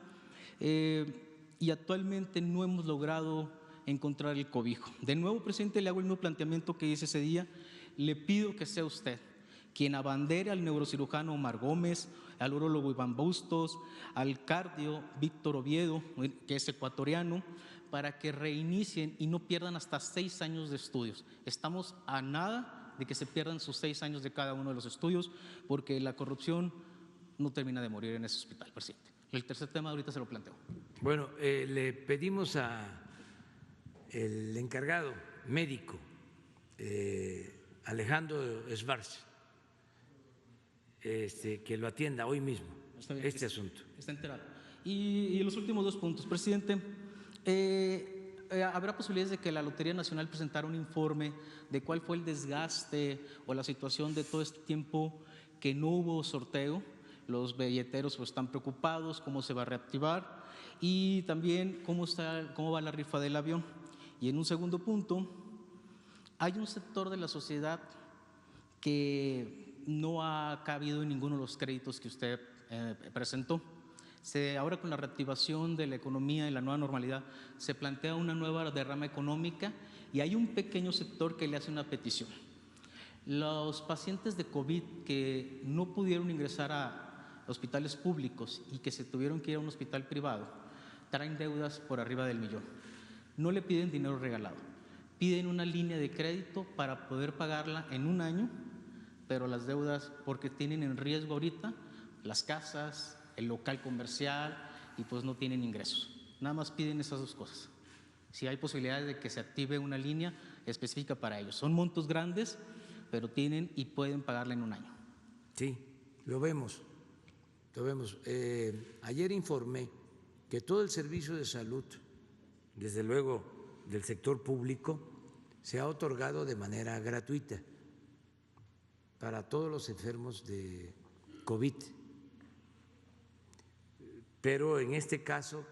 y actualmente no hemos logrado encontrar el cobijo. De nuevo, presidente, le hago el mismo planteamiento que hice ese día. Le pido que sea usted quien abandere al neurocirujano Omar Gómez, al urólogo Iván Bustos, al cardio Víctor Oviedo, que es ecuatoriano, para que reinicien y no pierdan hasta 6 años de estudios. Estamos a nada de que se pierdan sus 6 años de cada uno de los estudios, porque la corrupción no termina de morir en ese hospital, presidente. El tercer tema ahorita se lo planteo. Bueno, le pedimos al encargado médico, Alejandro Schwarz, que lo atienda hoy mismo, este asunto. Está enterado. Y los últimos 2 puntos, presidente. ¿Habrá posibilidades de que la Lotería Nacional presentara un informe de cuál fue el desgaste o la situación de todo este tiempo que no hubo sorteo? Los billeteros pues, están preocupados, cómo se va a reactivar y también cómo va la rifa del avión. Y en un segundo punto, hay un sector de la sociedad que no ha cabido en ninguno de los créditos que usted presentó. Ahora con la reactivación de la economía y la nueva normalidad se plantea una nueva derrama económica y hay un pequeño sector que le hace una petición. Los pacientes de COVID que no pudieron ingresar a hospitales públicos y que se tuvieron que ir a un hospital privado traen deudas por arriba del 1,000,000. No le piden dinero regalado, piden una línea de crédito para poder pagarla en un año, pero las deudas porque tienen en riesgo ahorita las casas, el local comercial y pues no tienen ingresos. Nada más piden esas 2 cosas. Si hay posibilidades de que se active una línea específica para ellos. Son montos grandes, pero tienen y pueden pagarla en un año. Sí, lo vemos. Ayer informé que todo el servicio de salud, desde luego del sector público, se ha otorgado de manera gratuita para todos los enfermos de COVID. Pero en este caso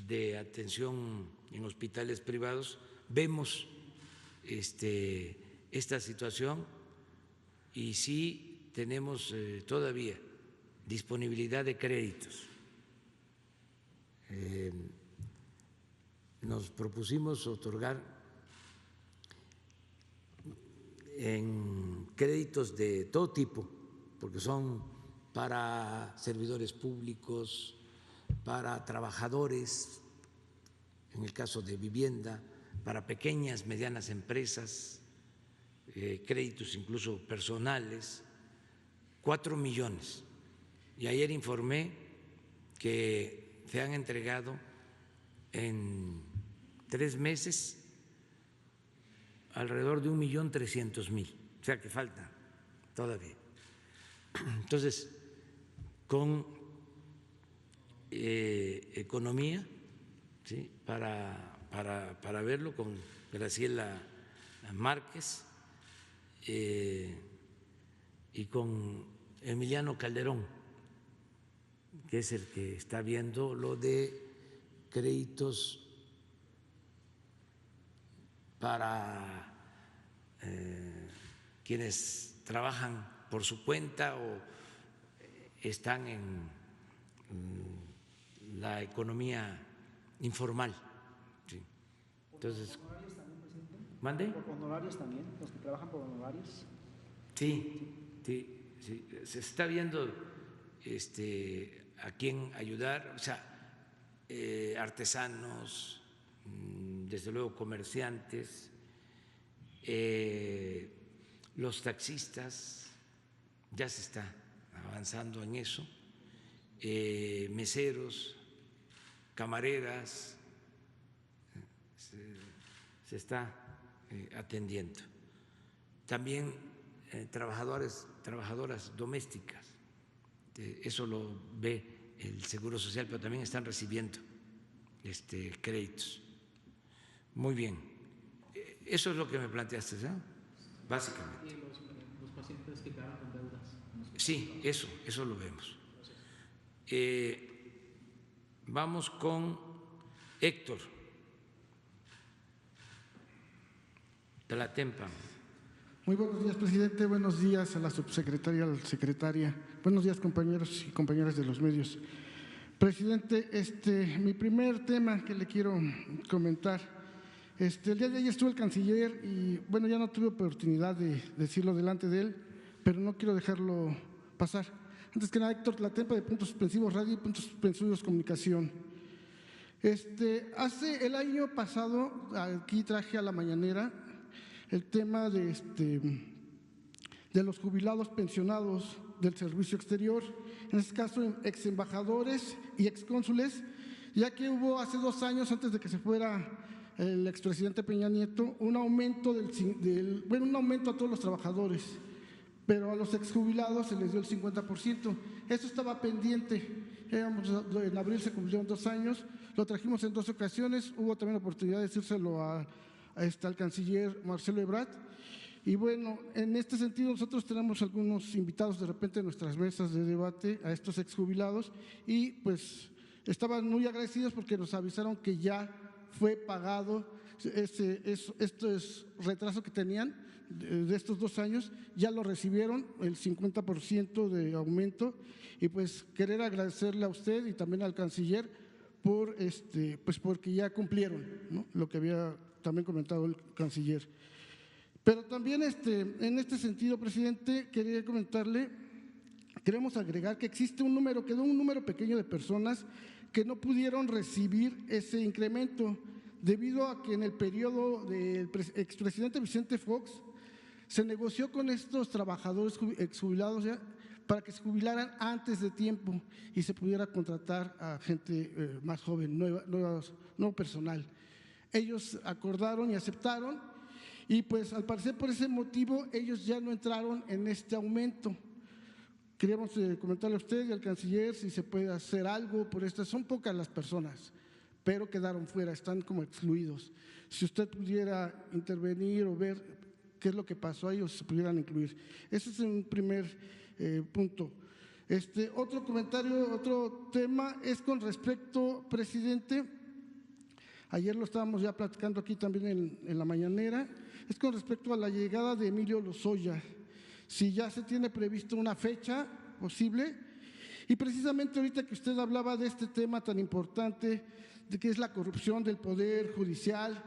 de atención en hospitales privados vemos esta situación y sí tenemos todavía disponibilidad de créditos. Nos propusimos otorgar en créditos de todo tipo, porque son para servidores públicos, para trabajadores, en el caso de vivienda, para pequeñas, medianas empresas, créditos incluso personales, 4 millones. Y ayer informé que se han entregado en 3 meses alrededor de 1.300.000, o sea que falta todavía. Entonces, con economía, ¿sí? para verlo con Graciela Márquez y con Emiliano Calderón, que es el que está viendo lo de créditos para quienes trabajan por su cuenta o están en la economía informal. Sí. Entonces, ¿mande? ¿Por honorarios también? ¿Los que trabajan por honorarios? Sí, sí, sí. Se está viendo a quién ayudar, o sea, artesanos, desde luego comerciantes, los taxistas, ya se está avanzando en eso, meseros, camareras, se está atendiendo. También trabajadoras domésticas, eso lo ve el Seguro Social, pero también están recibiendo créditos. Muy bien, eso es lo que me planteaste, ¿eh? Básicamente. Y los pacientes que quedaron con deudas. Sí, eso lo vemos. Vamos con Héctor Tlatempan. Muy buenos días, presidente. Buenos días a la subsecretaria, a la secretaria. Buenos días, compañeros y compañeras de los medios. Presidente, mi primer tema que le quiero comentar. El día de ayer estuvo el canciller y, bueno, ya no tuve oportunidad de decirlo delante de él, pero no quiero dejarlo pasar. Antes que nada, Héctor Tlatempan, de Puntos Suspensivos Radio y Puntos Suspensivos Comunicación. Hace el año pasado, aquí traje a la mañanera el tema de los jubilados pensionados del servicio exterior, en este caso ex embajadores y ex cónsules, ya que hubo hace 2 años, antes de que se fuera el expresidente Peña Nieto, un aumento un aumento a todos los trabajadores, pero a los exjubilados se les dio el 50%. Eso estaba pendiente. En abril se cumplieron 2 años, lo trajimos en 2 ocasiones, hubo también la oportunidad de decírselo al canciller Marcelo Ebrard. Y bueno, en este sentido nosotros tenemos algunos invitados de repente en nuestras mesas de debate a estos exjubilados y pues estaban muy agradecidos porque nos avisaron que ya fue pagado estos retrasos que tenían de estos 2 años, ya lo recibieron, el 50% de aumento, y pues querer agradecerle a usted y también al canciller pues porque ya cumplieron, ¿no?, lo que había también comentado el canciller. Pero también en este sentido, presidente, quería comentarle, queremos agregar que existe quedó un número pequeño de personas que no pudieron recibir ese incremento debido a que en el periodo del expresidente Vicente Fox se negoció con estos trabajadores exjubilados ya para que se jubilaran antes de tiempo y se pudiera contratar a gente más joven, nuevo personal. Ellos acordaron y aceptaron y pues al parecer por ese motivo ellos ya no entraron en este aumento. Queríamos comentarle a usted y al canciller si se puede hacer algo por esto. Son pocas las personas, pero quedaron fuera, están como excluidos. Si usted pudiera intervenir o ver qué es lo que pasó, ellos se pudieran incluir. Ese es un primer punto. Otro comentario, otro tema es con respecto, presidente, ayer lo estábamos ya platicando aquí también en la mañanera, es con respecto a la llegada de Emilio Lozoya, si ya se tiene previsto una fecha posible, y precisamente ahorita que usted hablaba de este tema tan importante, de que es la corrupción del Poder Judicial,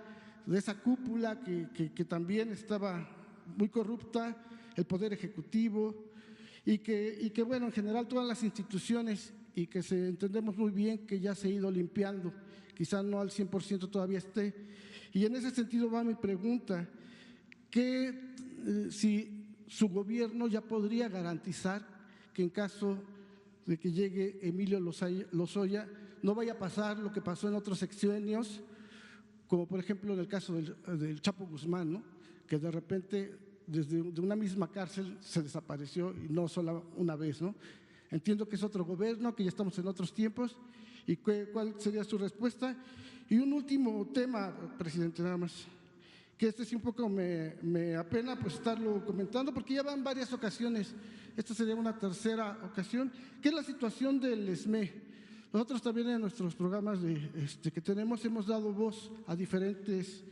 de esa cúpula que también estaba muy corrupta, el Poder Ejecutivo, y que bueno, en general todas las instituciones, y que entendemos muy bien que ya se ha ido limpiando, quizá no al 100% todavía esté. Y en ese sentido va mi pregunta, que si su gobierno ya podría garantizar que en caso de que llegue Emilio Lozoya no vaya a pasar lo que pasó en otros sexenios, como por ejemplo en el caso del Chapo Guzmán, ¿no?, que de repente desde una misma cárcel se desapareció y no solo una vez, ¿no? Entiendo que es otro gobierno, que ya estamos en otros tiempos. ¿Y cuál sería su respuesta? Y un último tema, presidente, nada más. que este sí un poco me apena pues estarlo comentando, porque ya van varias ocasiones, esta sería una tercera ocasión, que es la situación del ESME. Nosotros también en nuestros programas que tenemos hemos dado voz a diferentes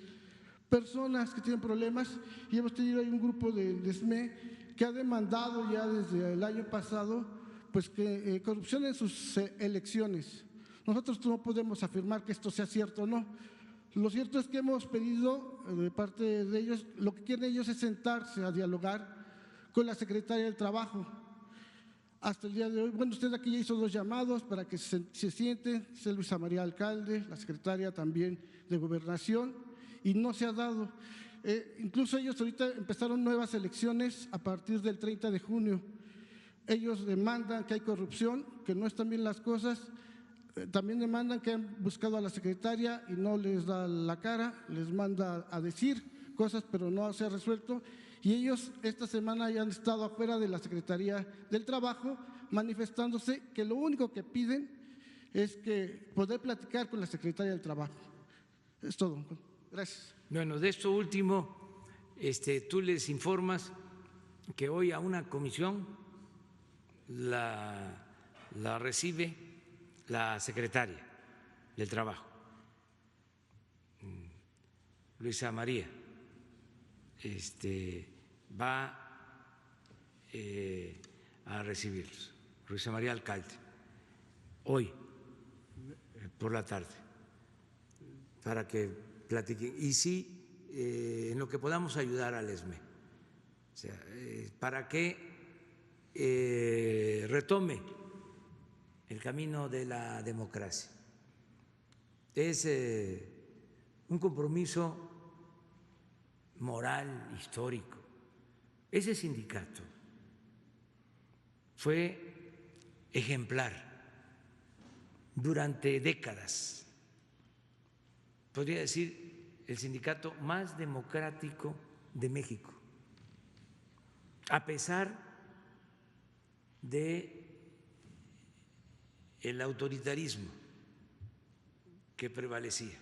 personas que tienen problemas y hemos tenido ahí un grupo de ESME que ha demandado ya desde el año pasado pues que corrupción en sus elecciones. Nosotros no podemos afirmar que esto sea cierto o no. Lo cierto es que hemos pedido de parte de ellos, lo que quieren ellos es sentarse a dialogar con la Secretaría del Trabajo. Hasta el día de hoy, bueno, usted aquí ya hizo 2 llamados para que se sienten, es Luisa María Alcalde, la secretaria también de Gobernación, y no se ha dado. Incluso ellos ahorita empezaron nuevas elecciones a partir del 30 de junio. Ellos demandan que hay corrupción, que no están bien las cosas. También demandan que han buscado a la secretaria y no les da la cara, les manda a decir cosas, pero no se ha resuelto. Y ellos esta semana ya han estado afuera de la Secretaría del Trabajo manifestándose que lo único que piden es que poder platicar con la Secretaría del Trabajo. Es todo. Gracias. Bueno, de esto último, tú les informas que hoy a una comisión la recibe la secretaria del Trabajo, Luisa María, va a recibirlos, Luisa María Alcalde, hoy por la tarde, para que platiquen. Y sí, en lo que podamos ayudar al ESME, o sea, para que retome el camino de la democracia. Es un compromiso moral, histórico. Ese sindicato fue ejemplar durante décadas. Podría decir el sindicato más democrático de México, a pesar de el autoritarismo que prevalecía.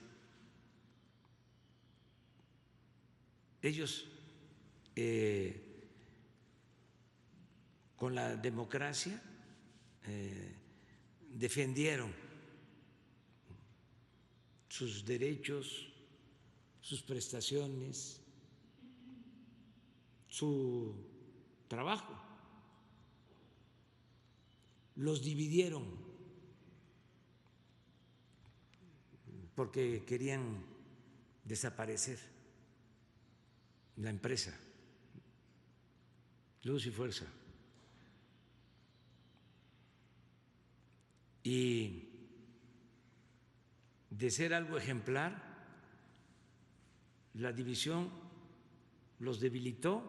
Ellos, con la democracia, defendieron sus derechos, sus prestaciones, su trabajo. Los dividieron porque querían desaparecer la empresa, Luz y Fuerza. Y de ser algo ejemplar, la división los debilitó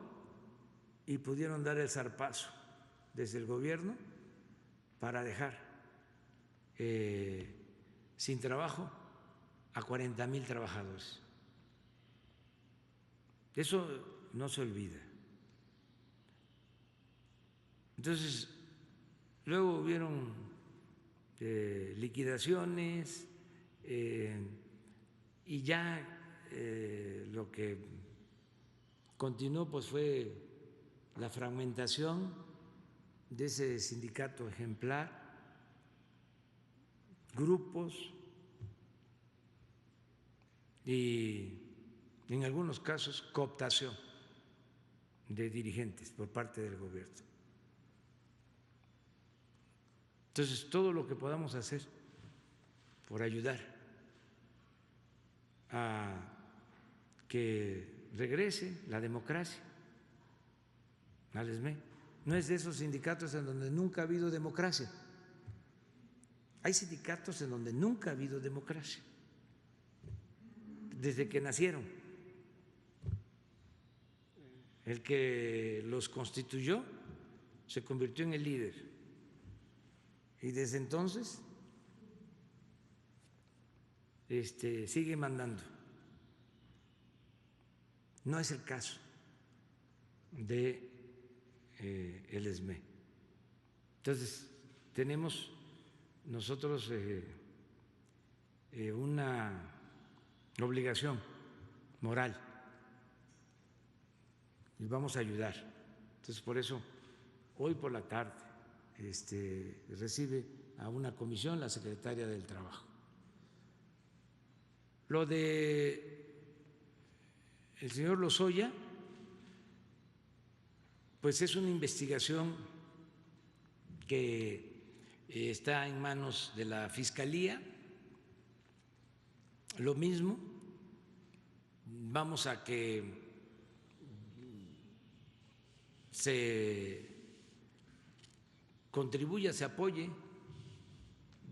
y pudieron dar el zarpazo desde el gobierno para dejar sin trabajo a 40,000 trabajadores. Eso no se olvida. Entonces, luego hubieron liquidaciones y ya lo que continuó pues fue la fragmentación de ese sindicato ejemplar, grupos y en algunos casos cooptación de dirigentes por parte del gobierno. Entonces, todo lo que podamos hacer por ayudar a que regrese la democracia al ESME. No es de esos sindicatos en donde nunca ha habido democracia. Hay sindicatos en donde nunca ha habido democracia, desde que nacieron. El que los constituyó se convirtió en el líder y desde entonces sigue mandando. No es el caso de el ESME. Entonces, tenemos nosotros una obligación moral y vamos a ayudar. Entonces, por eso, hoy por la tarde recibe a una comisión la secretaria del Trabajo. Lo de el señor Lozoya, pues es una investigación que está en manos de la Fiscalía. Lo mismo, vamos a que se contribuya, se apoye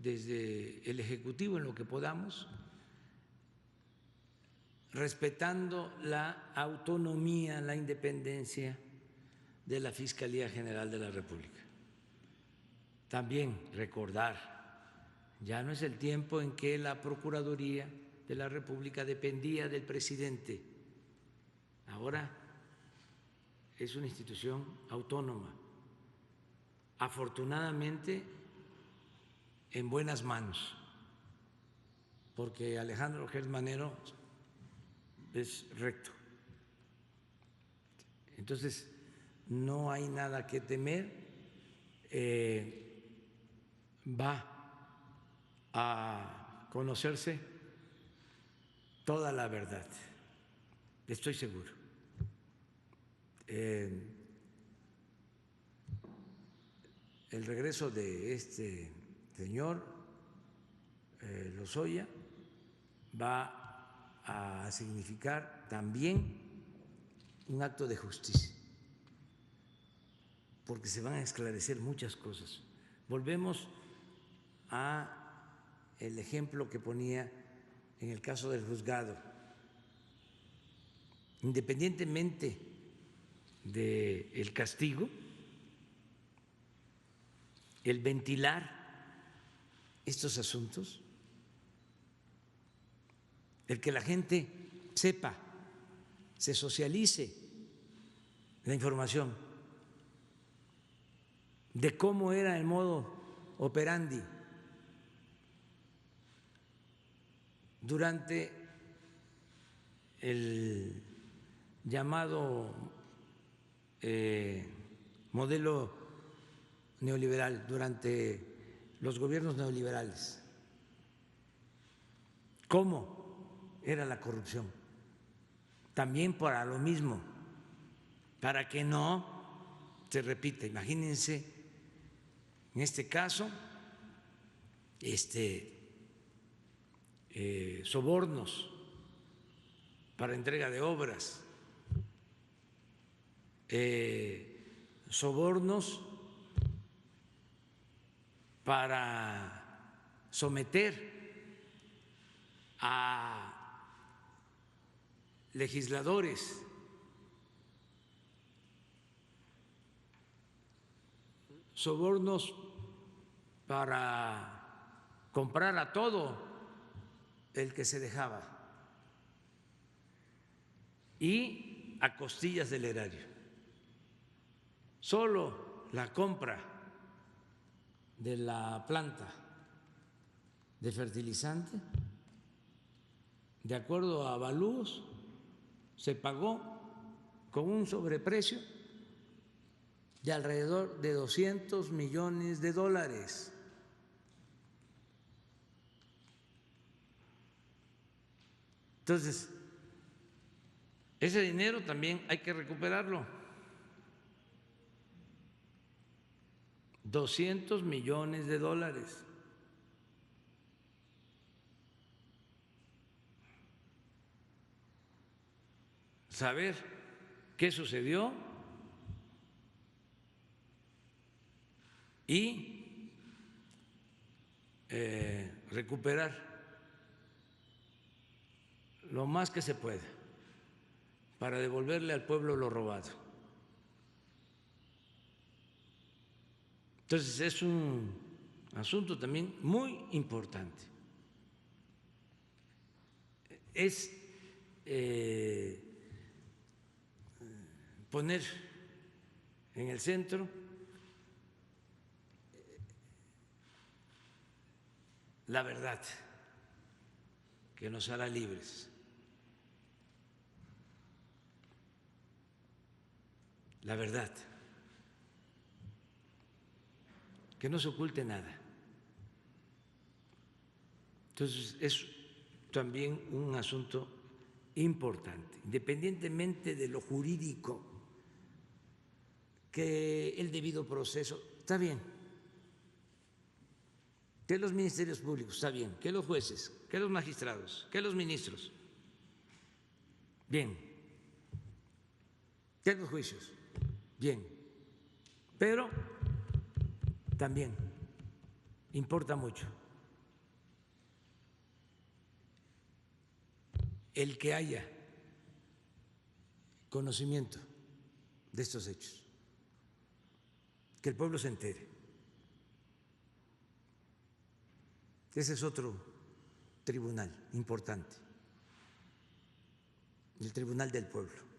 desde el Ejecutivo en lo que podamos, respetando la autonomía, la independencia de la Fiscalía General de la República. También recordar, ya no es el tiempo en que la Procuraduría de la República dependía del presidente. Ahora es una institución autónoma, afortunadamente en buenas manos, porque Alejandro Gertz Manero es recto. Entonces, no hay nada que temer, va a conocerse toda la verdad, estoy seguro. El regreso de este señor Lozoya va a significar también un acto de justicia, porque se van a esclarecer muchas cosas. Volvemos a el ejemplo que ponía en el caso del juzgado. Independientemente del castigo, el ventilar estos asuntos, el que la gente sepa, se socialice la información de cómo era el modo operandi durante el llamado modelo neoliberal, durante los gobiernos neoliberales, cómo era la corrupción. También para lo mismo, para que no se repita. Imagínense, en este caso, sobornos para entrega de obras, sobornos para someter a legisladores, sobornos para comprar a todo el que se dejaba y a costillas del erario. Solo la compra de la planta de fertilizante, de acuerdo a avalúos, se pagó con un sobreprecio de alrededor de $200 millones. Entonces, ese dinero también hay que recuperarlo. $200 millones. Saber qué sucedió y recuperar lo más que se pueda para devolverle al pueblo lo robado. Entonces es un asunto también muy importante. Es poner en el centro la verdad que nos hará libres. la verdad, que no se oculte nada. Entonces, es también un asunto importante, independientemente de lo jurídico, que el debido proceso, está bien, que los ministerios públicos, está bien, que los jueces, que los magistrados, que los ministros, bien, que los juicios, bien, pero también importa mucho el que haya conocimiento de estos hechos, que el pueblo se entere. Ese es otro tribunal importante, el Tribunal del Pueblo.